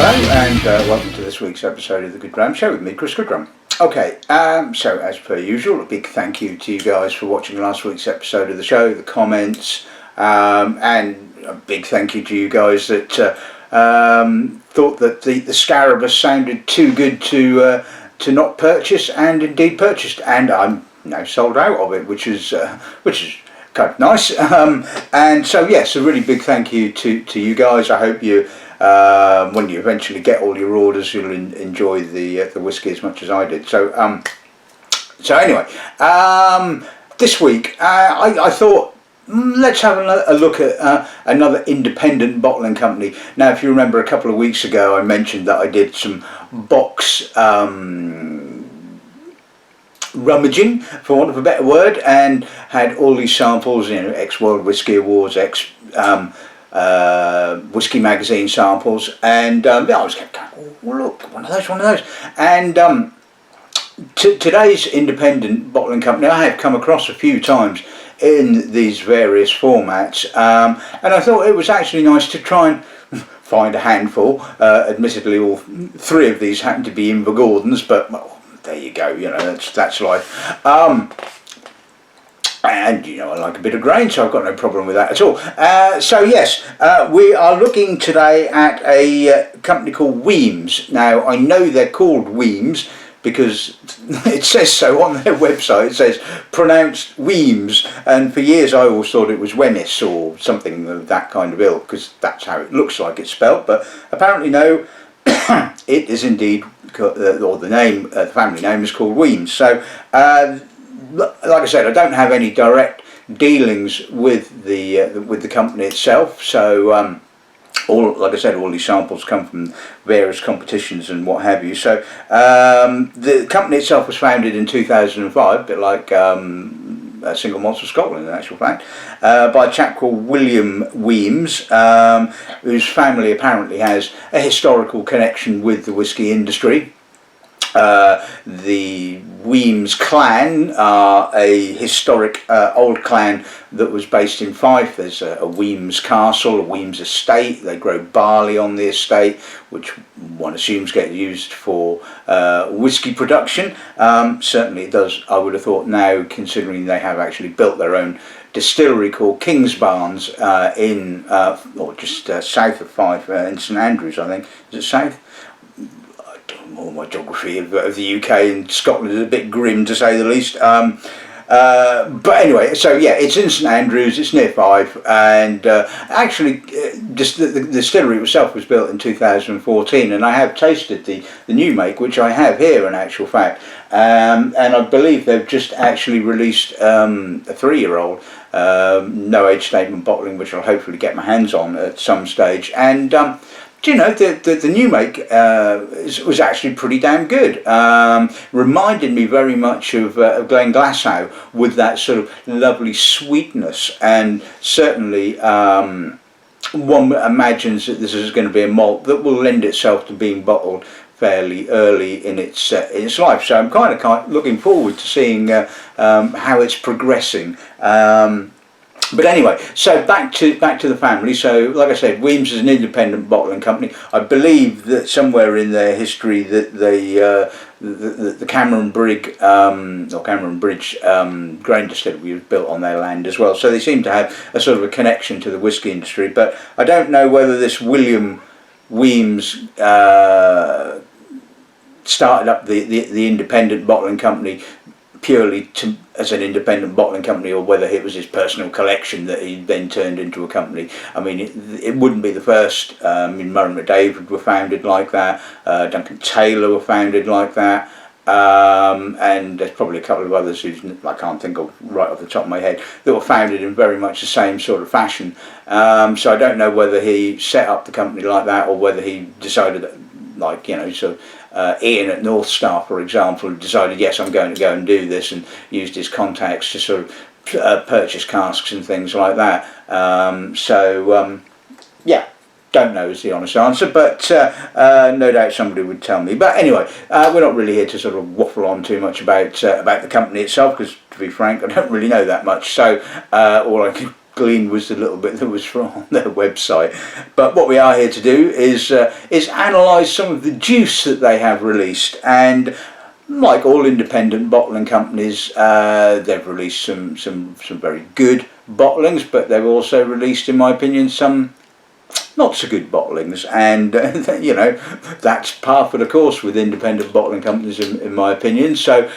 Hello and welcome to this week's episode of the Goodrum Show with me, Chris Goodrum. Okay, so as per usual, a big thank you to you guys for watching last week's episode of the show, the comments, and a big thank you to you guys that thought that the Scarabus sounded too good to not purchase, and indeed purchased, and I'm now sold out of it, which is kind of nice. And so yes, a really big thank you to you guys. I hope you. When you eventually get all your orders, you'll enjoy the whiskey as much as I did. So anyway, this week I thought let's have a look at another independent bottling company. Now, if you remember, a couple of weeks ago I mentioned that I did some box rummaging, for want of a better word, and had all these samples, you know, ex-World Whisky Awards, Whisky Magazine samples, and I was going, oh look, one of those, and today's independent bottling company I have come across a few times in these various formats, and I thought it was actually nice to try and find a handful. Admittedly, all three of these happen to be Invergordons, but well, there you go, you know, that's life. And you know, I like a bit of grain, so I've got no problem with that at all. So yes, we are looking today at a company called Weems. Now, I know they're called Weems because it says so on their website. It says pronounced Weems, and for years I always thought it was Wemyss or something of that kind of ilk, because that's how it looks like it's spelt. But apparently no, it is indeed, or the name, the family name is called Weems. So like I said, I don't have any direct dealings with the company itself. So like I said, all these samples come from various competitions and what have you. So the company itself was founded in 2005, a bit like Single Malts of Scotland in actual fact, by a chap called Weems, whose family apparently has a historical connection with the whisky industry. The Weems clan are a historic old clan that was based in Fife. There's a Weems castle, a Weems estate. They grow barley on the estate, which one assumes get used for whisky production. Certainly it does, I would have thought now, considering they have actually built their own distillery called Kingsbarns in, or just south of Fife, in St Andrews, I think. Is it south? All my geography of the UK and Scotland is a bit grim, to say the least. But anyway, so yeah, it's in St Andrews, it's near Fife, and actually just the distillery itself was built in 2014, and I have tasted the new make, which I have here in actual fact, and I believe they've just actually released a 3-year-old no age statement bottling, which I'll hopefully get my hands on at some stage. And do you know, the new make was actually pretty damn good. Reminded me very much of Craigellachie, with that sort of lovely sweetness, and certainly one imagines that this is going to be a malt that will lend itself to being bottled fairly early in its life. So I'm kind of looking forward to seeing how it's progressing. But anyway, so back to the family. So, like I said, Weems is an independent bottling company. I believe that somewhere in their history that the Cameron Bridge grain distillery was built on their land as well. So they seem to have a sort of a connection to the whisky industry. But I don't know whether this William Weems started up the independent bottling company purely as an independent bottling company, or whether it was his personal collection that he then turned into a company. I mean, it wouldn't be the first. Murray McDavid were founded like that, Duncan Taylor were founded like that, and there's probably a couple of others who I can't think of right off the top of my head, that were founded in very much the same sort of fashion. So I don't know whether he set up the company like that, or whether he decided, like, you know, so Ian at North Star, for example, decided, yes, I'm going to go and do this, and used his contacts to sort of purchase casks and things like that. Yeah, don't know is the honest answer, but no doubt somebody would tell me. But anyway, we're not really here to sort of waffle on too much about the company itself, because to be frank, I don't really know that much. So all I can gleaned was the little bit that was from their website. But what we are here to do is analyse some of the juice that they have released, and like all independent bottling companies, they've released some very good bottlings, but they've also released, in my opinion, some not so good bottlings, and you know, that's par for the course with independent bottling companies, in my opinion. So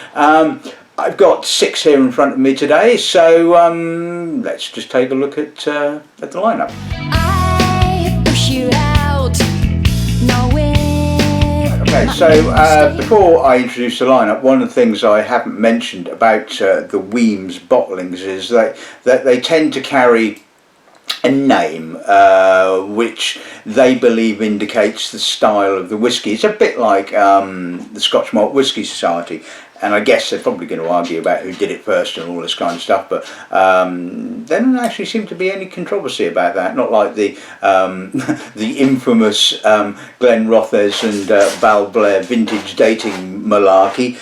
I've got 6 here in front of me today, so let's just take a look at the lineup. I push you out, okay, so before I introduce the lineup, one of the things I haven't mentioned about the Weems bottlings is that they tend to carry a name which they believe indicates the style of the whisky. It's a bit like the Scotch Malt Whisky Society, and I guess they're probably going to argue about who did it first and all this kind of stuff, but there doesn't actually seem to be any controversy about that, not like the the infamous Glenn Rothes and Val Blair vintage dating malarkey.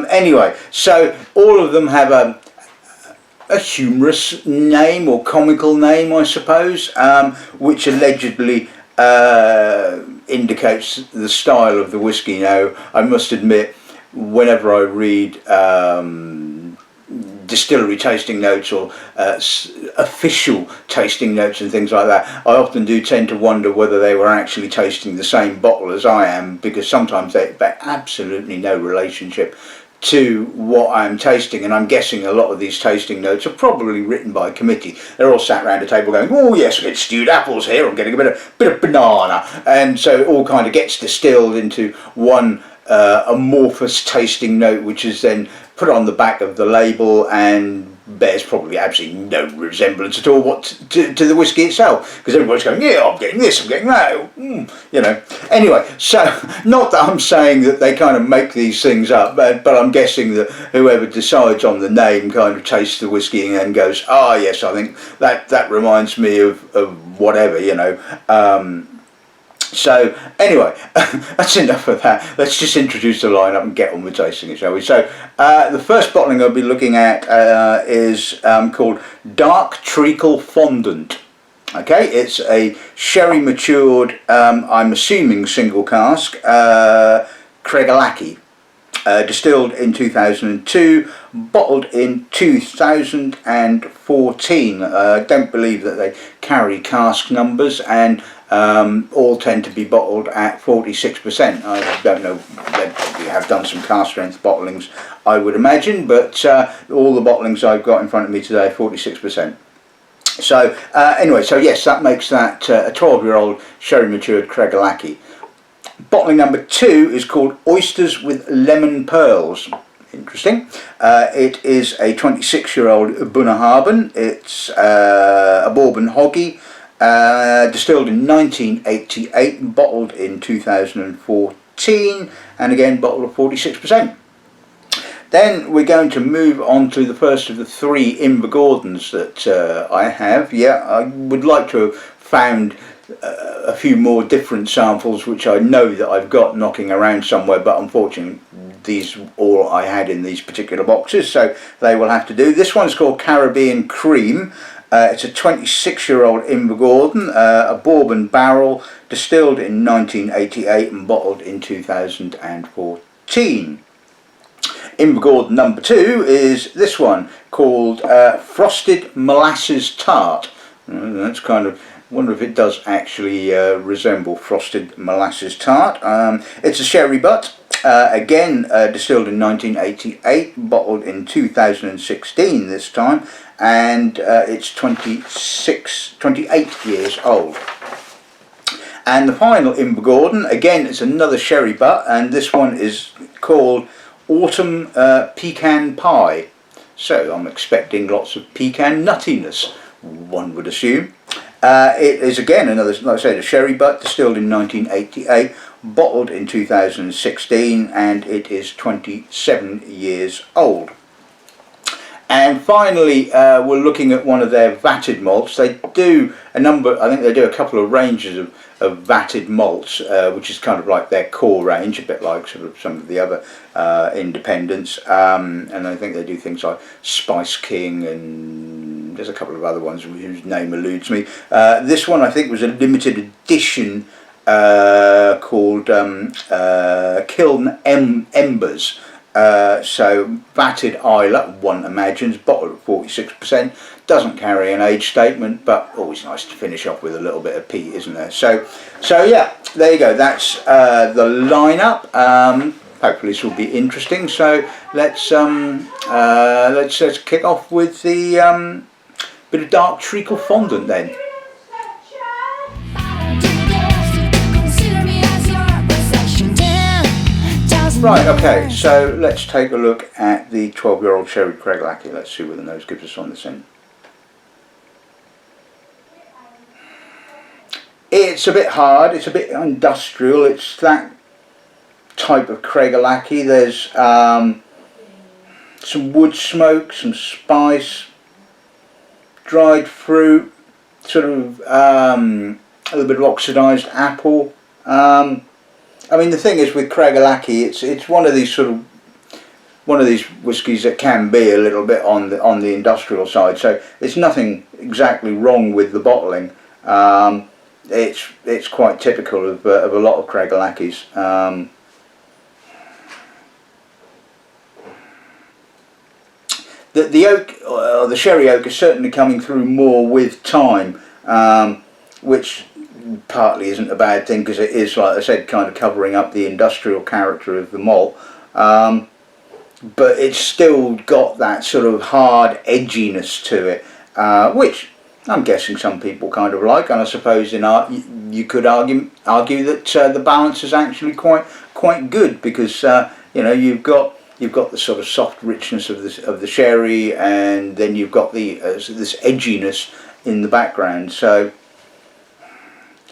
Anyway, so all of them have a humorous name or comical name, I suppose, which allegedly indicates the style of the whisky. Now, I must admit, whenever I read distillery tasting notes or official tasting notes and things like that, I often do tend to wonder whether they were actually tasting the same bottle as I am, because sometimes they have absolutely no relationship to what I'm tasting, and I'm guessing a lot of these tasting notes are probably written by committee. They're all sat around a table going, oh yes, I get stewed apples here, I'm getting a bit of banana, and so it all kind of gets distilled into one amorphous tasting note, which is then put on the back of the label and bears probably absolutely no resemblance at all to the whisky itself, because everybody's going, yeah, I'm getting this, I'm getting that, you know. Anyway, so not that I'm saying that they kind of make these things up, but I'm guessing that whoever decides on the name kind of tastes the whisky and then goes, ah, yes, I think that reminds me of whatever, you know. So anyway, that's enough of that. Let's just introduce the lineup and get on with tasting it, shall we? So the first bottling I'll be looking at is called Dark Treacle Fondant. Okay, it's a sherry matured, I'm assuming single cask, Craigellachie. Distilled in 2002, bottled in 2014. I don't believe that they carry cask numbers, and all tend to be bottled at 46%. I don't know, they probably have done some cask strength bottlings, I would imagine, but all the bottlings I've got in front of me today are 46%. So anyway, so yes, that makes that a 12-year-old sherry matured Craigellachie. Bottling number 2 is called Oysters with Lemon Pearls. Interesting. It is a 26-year-old Bunnahabhain. It's a bourbon hoggy, distilled in 1988, bottled in 2014, and again bottled at 46%. Then we're going to move on to the first of the 3 Invergordons that I have. Yeah, I would like to have found a few more different samples, which I know that I've got knocking around somewhere, but unfortunately these all I had in these particular boxes, so they will have to do. This one's called Caribbean Cream. It's a 26-year-old Invergordon, a bourbon barrel, distilled in 1988 and bottled in 2014. Invergordon number 2 is this one called Frosted Molasses Tart. That's kind of, wonder if it does actually resemble Frosted Molasses Tart. It's a sherry butt, again distilled in 1988, bottled in 2016 this time, and it's 28 years old. And the final Invergordon, again it's another sherry butt, and this one is called Autumn Pecan Pie. So I'm expecting lots of pecan nuttiness, one would assume. It is again another, like I said, a sherry butt, distilled in 1988, bottled in 2016, and it is 27 years old. And finally, we're looking at one of their vatted malts. They do a number, I think they do a couple of ranges of vatted malts, which is kind of like their core range, a bit like sort of some of the other independents. And I think they do things like Spice King and there's a couple of other ones whose name eludes me. This one I think was a limited edition called Kiln Embers. So vatted Isla, one imagines, bottle at 46%, doesn't carry an age statement, but always nice to finish off with a little bit of peat, isn't there? So yeah, there you go. That's the lineup. Hopefully this will be interesting. So let's kick off with the bit of dark treacle fondant then. Right, okay, so let's take a look at the 12-year-old sherry Craigellachie. Let's see what the nose gives us on this end. It's a bit hard, it's a bit industrial, it's that type of Craigellachie. There's some wood smoke, some spice, dried fruit, sort of a little bit of oxidised apple. I mean, the thing is with Craigellachie, it's one of these whiskies that can be a little bit on the industrial side. So there's nothing exactly wrong with the bottling. It's quite typical of a lot of Craigellachies. The oak, or the sherry oak, is certainly coming through more with time, which partly isn't a bad thing, because it is, like I said, kind of covering up the industrial character of the malt, but it's still got that sort of hard edginess to it, which I'm guessing some people kind of like, and I suppose you could argue that the balance is actually quite good, because you know, you've got the sort of soft richness of the sherry, and then you've got this edginess in the background. So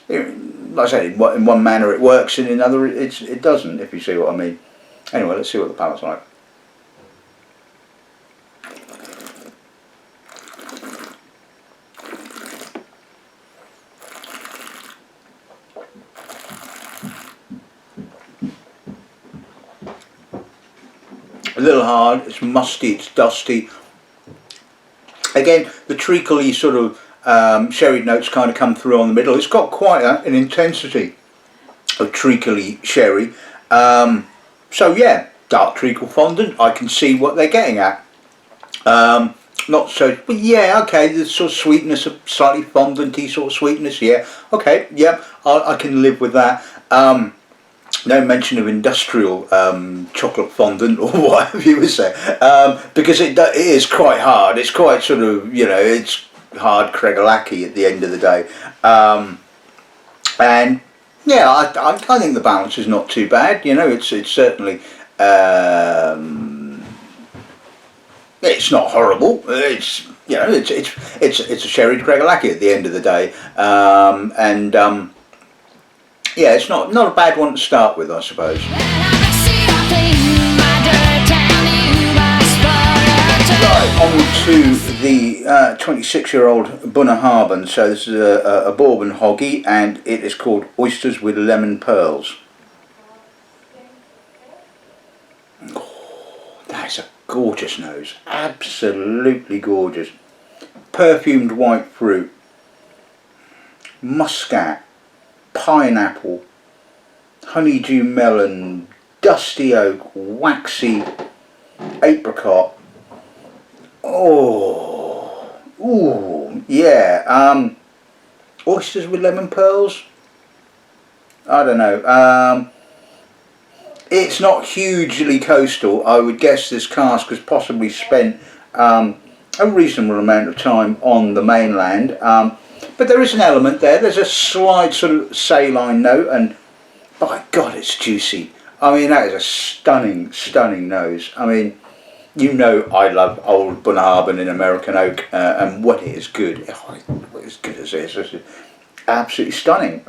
like I said, in one manner it works, and in another it doesn't, if you see what I mean. Anyway, let's see what the palate's like. A little hard, it's musty, it's dusty. Again, the treacle-y sort of sherry notes kind of come through on the middle. It's got quite an intensity of treacle-y sherry. So yeah, dark treacle fondant, I can see what they're getting at. Not so, but yeah, okay, there's sort of sweetness, a slightly fondant-y sort of sweetness, yeah. Okay, yeah, I can live with that. No mention of industrial chocolate fondant or whatever you would say, because it is quite hard. It's quite sort of, you know, it's hard Craigellachie at the end of the day, and yeah, I think the balance is not too bad. You know, it's certainly it's not horrible. It's, you know, it's a sherry Craigellachie at the end of the day, and yeah, it's not a bad one to start with, I suppose. Right, on to the 26-year-old Bunnahabhain. So this is a bourbon hoggy, and it is called Oysters with Lemon Pearls. Oh, that's a gorgeous nose, absolutely gorgeous. Perfumed white fruit, muscat, pineapple, honeydew melon, dusty oak, waxy apricot. Oh, ooh, yeah. Oysters with lemon pearls. I don't know. It's not hugely coastal. I would guess this cask has possibly spent a reasonable amount of time on the mainland. But there is an element there. There's a slight sort of saline note, and by God, it's juicy. I mean, that is a stunning nose. I mean, you know, I love old Bunnahabhain in American oak, and what it is good. Oh, as good as this. This is absolutely stunning.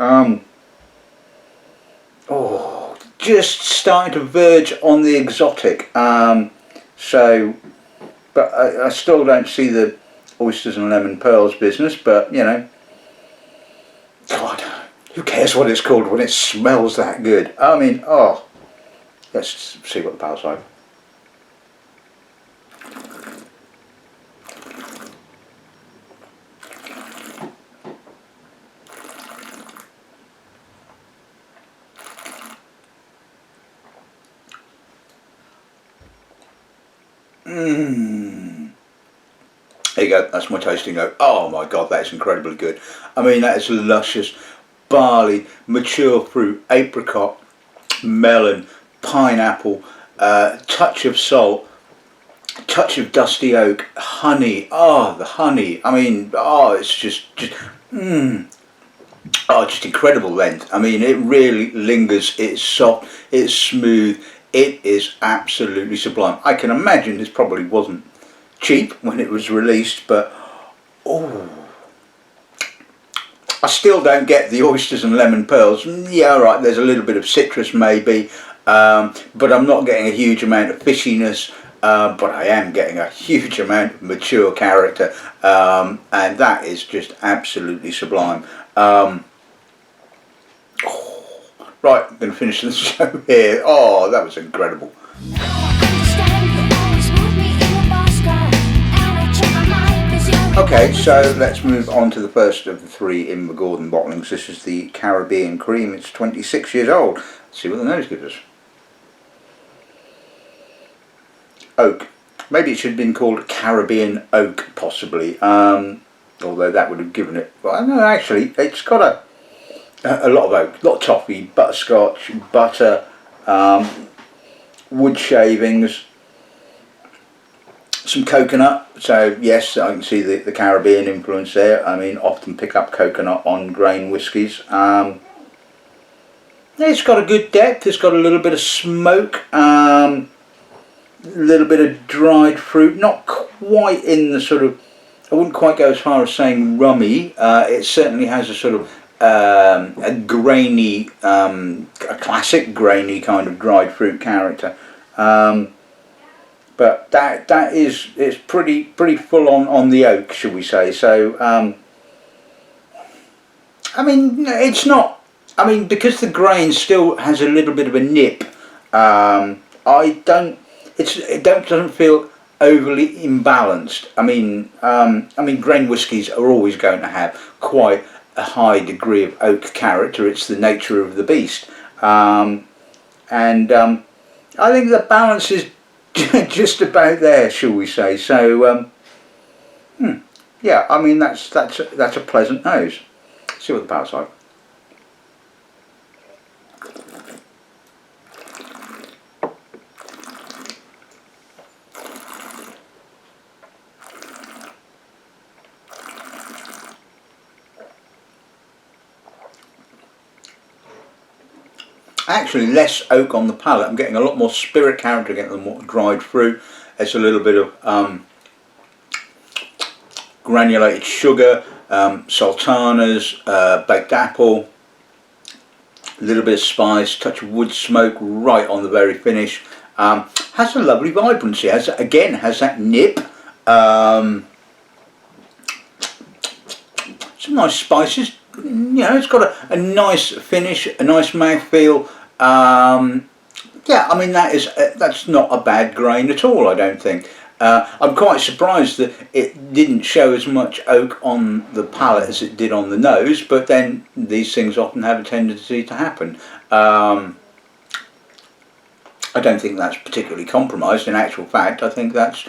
Oh, just starting to verge on the exotic. So, but I still don't see the oysters and lemon pearls business, but you know, God, who cares what it's called when it smells that good? I mean, oh, let's see what the palate's like. There you go, that's my tasting note. Oh my god, that is incredibly good. I mean, that is luscious. Barley, mature fruit, apricot, melon, pineapple, touch of salt, touch of dusty oak, honey. Oh, the honey. I mean, oh, it's just oh, just incredible length. I mean, it really lingers. It's soft, it's smooth, it is absolutely sublime. I can imagine this probably wasn't cheap when it was released, but oh, I still don't get the oysters and lemon pearls. Yeah, right, there's a little bit of citrus maybe, but I'm not getting a huge amount of fishiness, but I am getting a huge amount of mature character, and that is just absolutely sublime. Right, I'm going to finish the show here. Oh, that was incredible. Okay, so let's move on to the first of the 3 Invergordon bottlings. This is the Caribbean Cream. It's 26 years old. Let's see what the nose gives us. Oak. Maybe it should have been called Caribbean Oak, possibly. Although that would have given it... Well, no, actually, it's got a lot of oak, a lot of toffee, butterscotch, butter, wood shavings, some coconut. So yes, I can see the Caribbean influence there. I mean, often pick up coconut on grain whiskies. It's got a good depth. It's got a little bit of smoke, a little bit of dried fruit. Not quite in the sort of, I wouldn't quite go as far as saying rummy. It certainly has a sort of a grainy, a classic grainy kind of dried fruit character. But that is, it's pretty full on the oak, shall we say. So I mean, it's not, I mean, because the grain still has a little bit of a nip, it doesn't feel overly imbalanced. I mean, grain whiskies are always going to have quite a high degree of oak character. It's the nature of the beast, and I think the balance is just about there, shall we say. So yeah, I mean, that's a pleasant nose. Let's see what the palate's like. Actually, less oak on the palate. I'm getting a lot more spirit character, getting more dried fruit. There's a little bit of granulated sugar, sultanas, baked apple, a little bit of spice, touch of wood smoke right on the very finish. Has a lovely vibrancy. Has that nip. Some nice spices. You know, it's got a nice finish, a nice mouthfeel. Yeah, I mean, that's not a bad grain at all, I don't think. I'm quite surprised that it didn't show as much oak on the palate as it did on the nose, but then these things often have a tendency to happen. I don't think that's particularly compromised. In actual fact, I think that's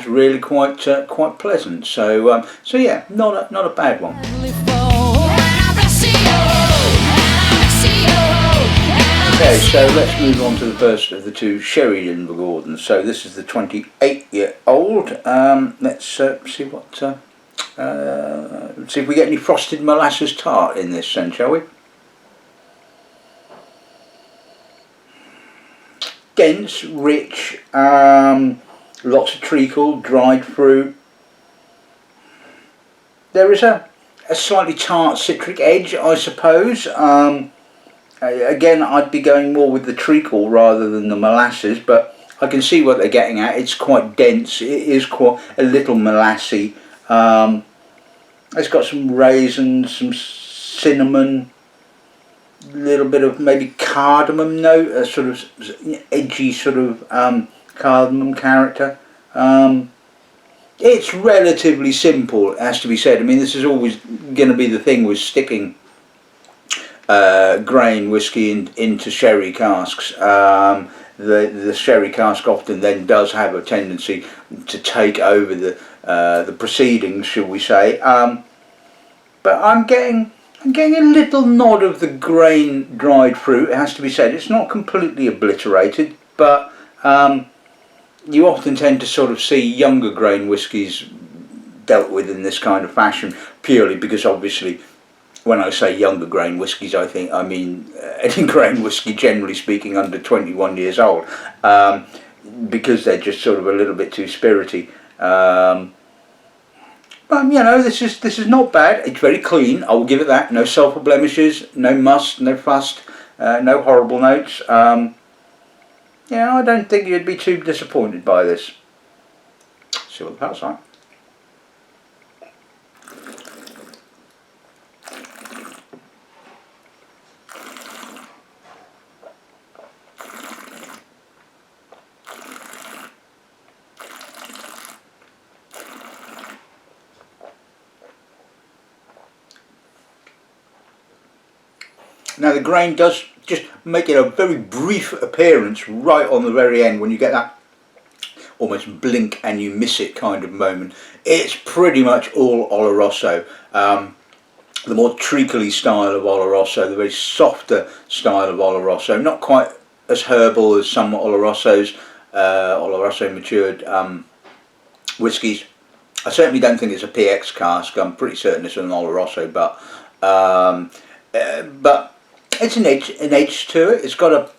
really quite pleasant. So yeah, not a bad one. Okay, so let's move on to the first of the 2 sherry Invergordons. So this is the 28-year-old. Let's see what. Let's see if we get any frosted molasses tart in this, then, shall we? Dense, rich, lots of treacle, dried fruit. There is a slightly tart citric edge, I suppose. Again, I'd be going more with the treacle rather than the molasses, but I can see what they're getting at. It's quite dense. It is quite a little molassy. It's got some raisins, some cinnamon, a little bit of maybe cardamom note, a sort of edgy sort of cardamom character. It's relatively simple, it has to be said. I mean, this is always going to be the thing with sticking grain whiskey into sherry casks. the sherry cask often then does have a tendency to take over the proceedings, shall we say. But I'm getting a little nod of the grain dried fruit. It has to be said, it's not completely obliterated, but you often tend to sort of see younger grain whiskies dealt with in this kind of fashion, purely because obviously when I say younger grain whiskies, I mean any grain whisky, generally speaking, under 21 years old, because they're just sort of a little bit too spirity. But you know, this is not bad. It's very clean, I will give it that. No sulphur blemishes, no must, no fust, no horrible notes. Yeah, I don't think you'd be too disappointed by this. See what the palate like. Now the grain does just make it a very brief appearance right on the very end when you get that almost blink and you miss it kind of moment. It's pretty much all Oloroso. The more treacly style of Oloroso, the very softer style of Oloroso, not quite as herbal as some Oloroso matured whiskies. I certainly don't think it's a PX cask. I'm pretty certain it's an Oloroso, but it's an edge to it. It's got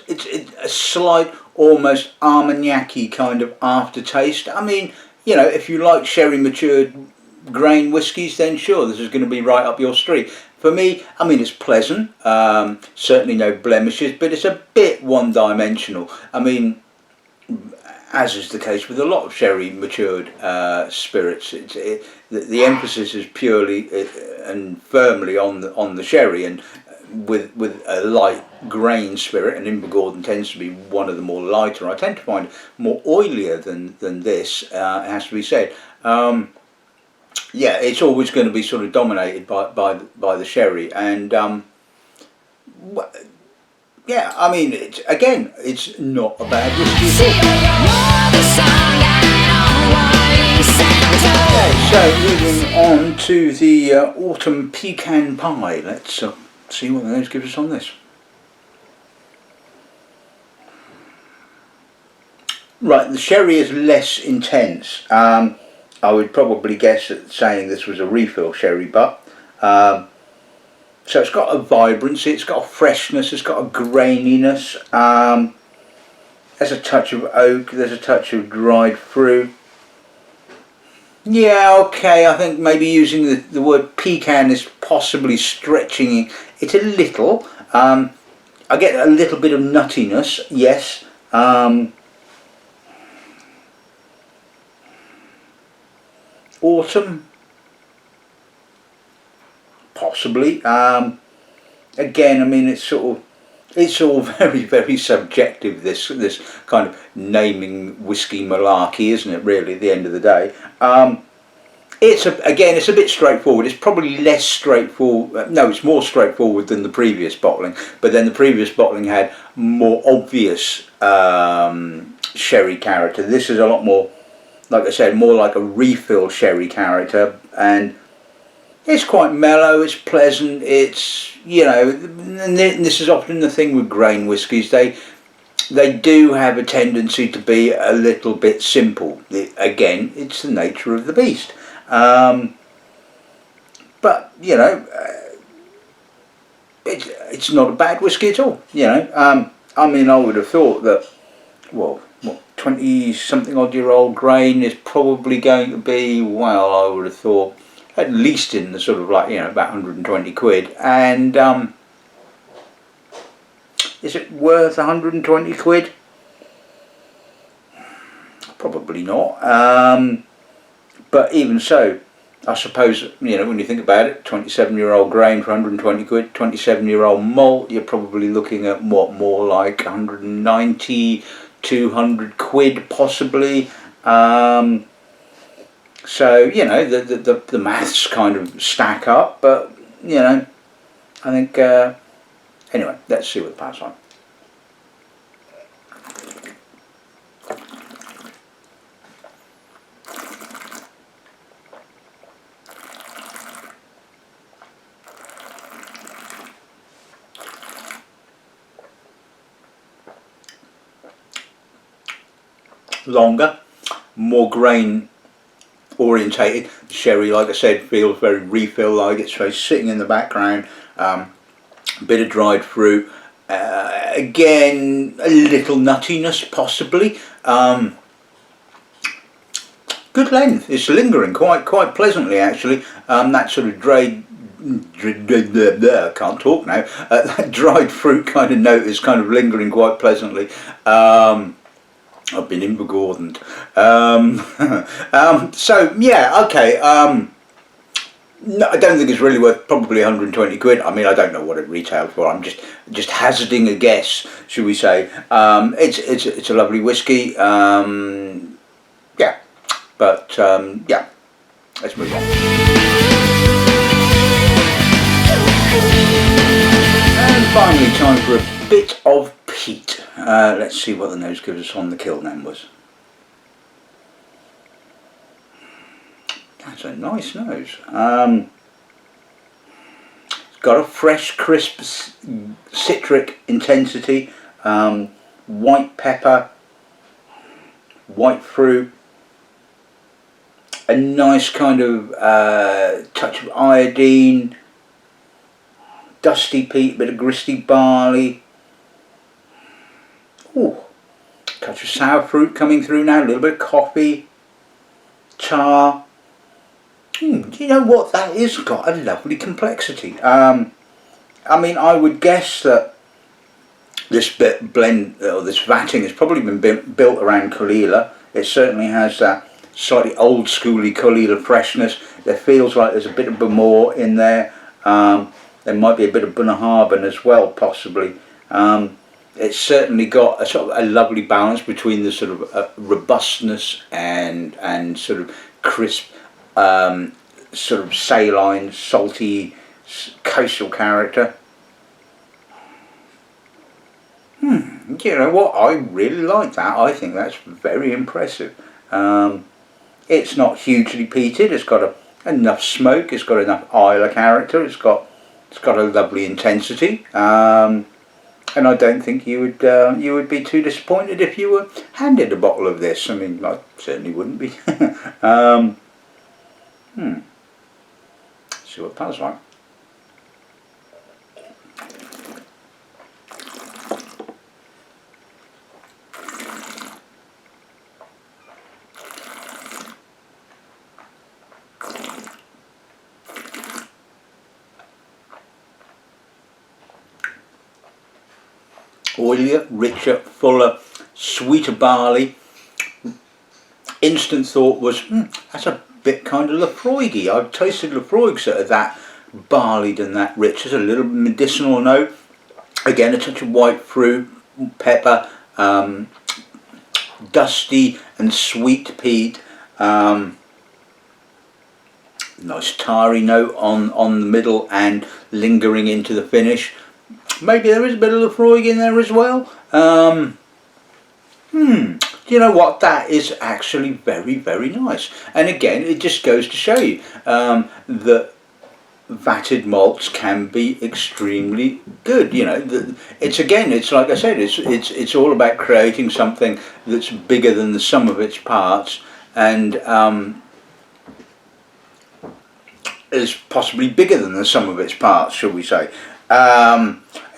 it's a slight, almost Armagnac-y kind of aftertaste. I mean, you know, if you like sherry matured grain whiskies, then sure, this is going to be right up your street. For me, I mean, it's pleasant. Certainly no blemishes, but it's a bit one-dimensional. I mean, as is the case with a lot of sherry matured spirits, the emphasis is purely and firmly on the sherry, and with a light grain spirit, and Invergordon tends to be one of the more lighter. I tend to find more oilier than this. It has to be said. Yeah, it's always going to be sort of dominated by the sherry, and yeah, I mean, it's not a bad whiskey at all. Okay, so moving on to the autumn pecan pie. Let's see what the nose gives us on this. Right, the sherry is less intense. I would probably guess at saying this was a refill sherry, but so it's got a vibrancy, it's got a freshness, it's got a graininess. There's a touch of oak, there's a touch of dried fruit. Yeah, okay, I think maybe using the word pecan is possibly stretching it a little. I get a little bit of nuttiness, yes. Autumn, possibly. Again, I mean, it's all very, very subjective, this kind of naming whiskey malarkey, isn't it, really, at the end of the day. It's a bit straightforward. It's probably less straightforward. No, it's more straightforward than the previous bottling, but then the previous bottling had more obvious sherry character. This is a lot more, like I said, more like a refill sherry character, and it's quite mellow, it's pleasant, it's, you know, and this is often the thing with grain whiskies, they do have a tendency to be a little bit simple. Again, it's the nature of the beast. But, you know, it's not a bad whiskey at all, you know. I mean, I would have thought that, well, 20-something odd year old grain is probably going to be, well, I would have thought, at least in the sort of like, you know, about 120 quid. And is it worth 120 quid? Probably not. But even so, I suppose, you know, when you think about it, 27-year-old grain for 120 quid, 27-year-old malt, you're probably looking at what, more like 190, 200 quid possibly. So, you know, the maths kind of stack up, but, you know, I think Anyway, let's see what the pal's like. Longer, more grain orientated. The sherry, like I said, feels very refill like. It's very sitting in the background. A bit of dried fruit. Again, a little nuttiness possibly. Good length. It's lingering quite pleasantly actually. That sort of I can't talk now. That dried fruit kind of note is kind of lingering quite pleasantly. I've been Invergordoned. So yeah, okay. No, I don't think it's really worth probably 120 quid. I mean, I don't know what it retailed for. I'm just hazarding a guess, should we say? It's a lovely whiskey. Yeah, but yeah, let's move on. And finally, time for a bit of peat. Let's see what the nose gives us on the Kiln Embers. That's a nice nose. It's got a fresh, crisp, citric intensity. White pepper, white fruit, a nice kind of touch of iodine, dusty peat, a bit of gristy barley. Ooh, touch of sour fruit coming through now, a little bit of coffee, tar. Do you know what? That is got a lovely complexity. I mean, I would guess that this blend, or this vatting, has probably been built around Craigellachie. It certainly has that slightly old schooly Craigellachie freshness. There feels like there's a bit of Bamor in there. There might be a bit of Bunnahabhain as well, possibly. It's certainly got a sort of a lovely balance between the sort of robustness and sort of crisp, sort of saline, salty, coastal character. You know what? I really like that. I think that's very impressive. It's not hugely peated. It's got enough smoke. It's got enough Isla character. It's got a lovely intensity. And I don't think you would be too disappointed if you were handed a bottle of this. I mean, I certainly wouldn't be. See what it smells like. Oilier, richer, fuller, sweeter barley. Instant thought was, that's a bit kind of Lafroigy. I've tasted Lafroigs that are that barleyed and that rich. There's a little medicinal note. Again, a touch of white fruit, pepper, dusty and sweet peat. Nice tarry note on the middle and lingering into the finish. Maybe there is a bit of Lafroig in there as well. You know what? That is actually very, very nice. And again, it just goes to show you that vatted malts can be extremely good. You know, it's like I said, it's all about creating something that's bigger than the sum of its parts, and is possibly bigger than the sum of its parts, shall we say.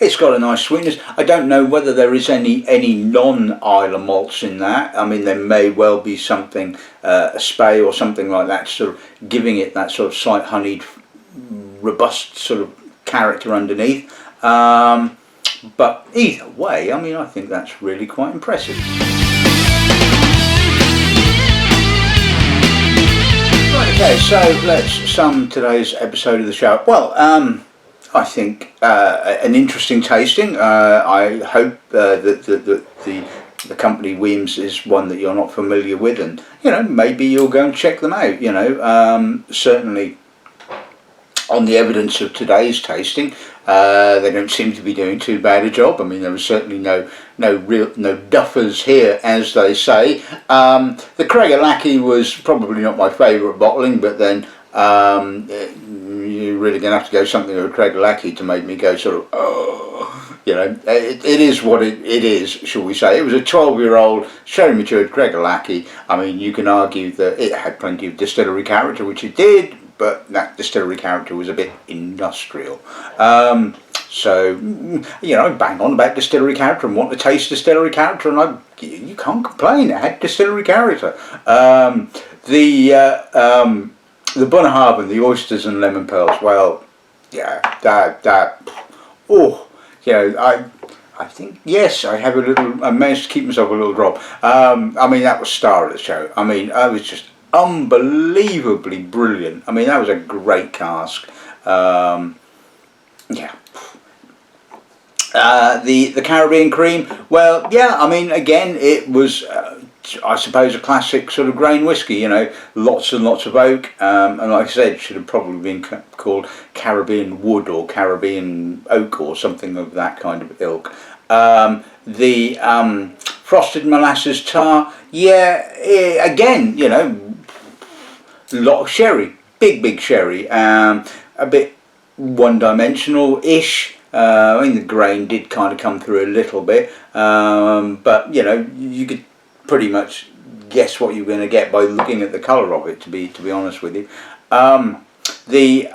It's got a nice sweetness. I don't know whether there is any non-Isla malts in that. I mean, there may well be something, a spey or something like that, sort of giving it that sort of slight honeyed, robust sort of character underneath. But either way, I mean, I think that's really quite impressive. Right, okay, so let's sum today's episode of the show. Well, I think an interesting tasting. I hope that the company Weems is one that you're not familiar with, and you know, maybe you'll go and check them out. You know, certainly on the evidence of today's tasting, They don't seem to be doing too bad a job. I mean, there was certainly no duffers here, as they say. The Craigellachie was probably not my favourite bottling, but then you're really going to have to go something with a Craigellachie to make me go sort of, oh, you know, it is what it is, shall we say. It was a 12-year-old sherry matured Craigellachie. I mean, you can argue that it had plenty of distillery character, which it did, but that distillery character was a bit industrial. So, you know, I bang on about distillery character and want to taste distillery character, and you can't complain. It had distillery character. The Bunnahabhain, the oysters and lemon pearls. Well, yeah, oh, you know, I think, yes, I managed to keep myself a little drop. I mean, that was star of the show. I mean, I was just unbelievably brilliant. I mean, that was a great cask. Yeah. The Caribbean cream, well, yeah, I mean, again, it was, I suppose, a classic sort of grain whiskey, you know, lots and lots of oak, and like I said, should have probably been called Caribbean wood or Caribbean oak or something of that kind of ilk. The frosted molasses tar, yeah, again, you know, a lot of sherry, big sherry, a bit one-dimensional-ish. I mean, the grain did kind of come through a little bit, but you know, you could pretty much guess what you're going to get by looking at the colour of it. To be honest with you, the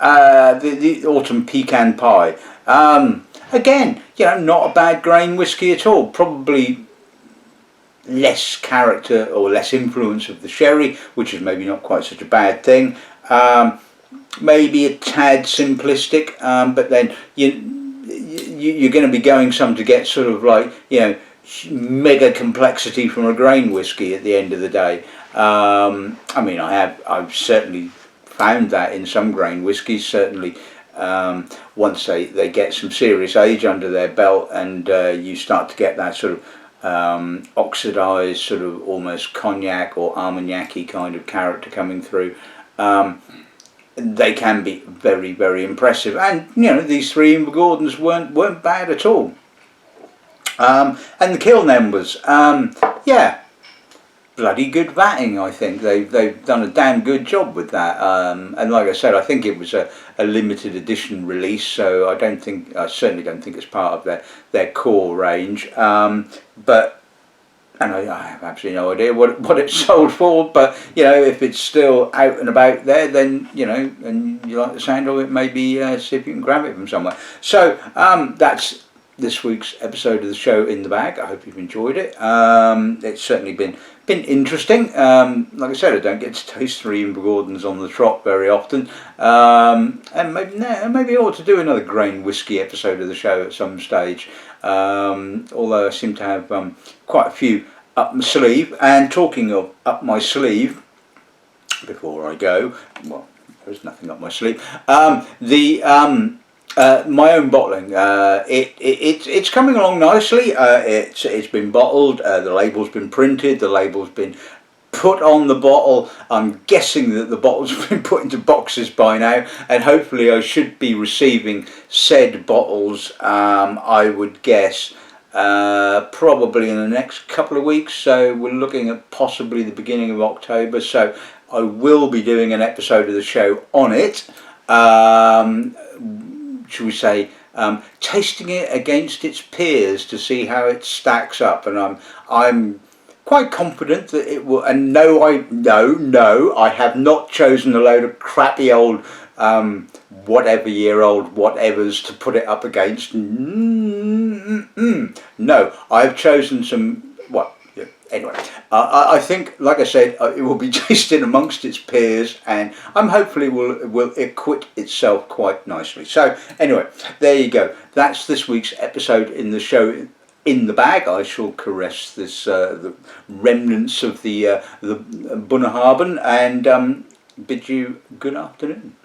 autumn pecan pie, again, you know, not a bad grain whiskey at all. Probably less character or less influence of the sherry, which is maybe not quite such a bad thing. Maybe a tad simplistic, but then you're going to be going some to get sort of like, you know, mega complexity from a grain whiskey at the end of the day. I mean, I've certainly found that in some grain whiskies. Certainly, once they get some serious age under their belt, and you start to get that sort of oxidized, sort of almost cognac or armagnac-y kind of character coming through. They can be very impressive, and you know, these three Invergordons weren't bad at all. And the Kiln Embers, yeah, bloody good vatting. I think they've done a damn good job with that. And like I said, I think it was a limited edition release, so I certainly don't think it's part of their core range. But and I have absolutely no idea what it's sold for, but you know, if it's still out and about there, then you know, and you like the sound of it, maybe see if you can grab it from somewhere. So that's this week's episode of the show in the bag. I hope you've enjoyed it. It's certainly been interesting. Like I said, I don't get to taste three Invergordons on the trot very often, and maybe I ought to do another grain whiskey episode of the show at some stage. Although I seem to have quite a few up my sleeve. And talking of up my sleeve, before I go, well, there's nothing up my sleeve. My own bottling, it's coming along nicely. It's been bottled. The label's been printed. The label's been put on the bottle. I'm guessing that the bottle's been put into boxes by now, and hopefully I should be receiving said bottles, I would guess, probably in the next couple of weeks. So we're looking at possibly the beginning of October, so I will be doing an episode of the show on it, shall we say, tasting it against its peers to see how it stacks up, and I'm quite confident that it will. And no, I have not chosen a load of crappy old whatever year old whatevers to put it up against. No, I've chosen some. Well, yeah, anyway, I think, like I said, it will be tasted amongst its peers, and I'm hopefully will acquit itself quite nicely. So anyway, there you go. That's this week's episode in the show in the bag. I shall caress this the remnants of the Bunnahabhain, and bid you good afternoon.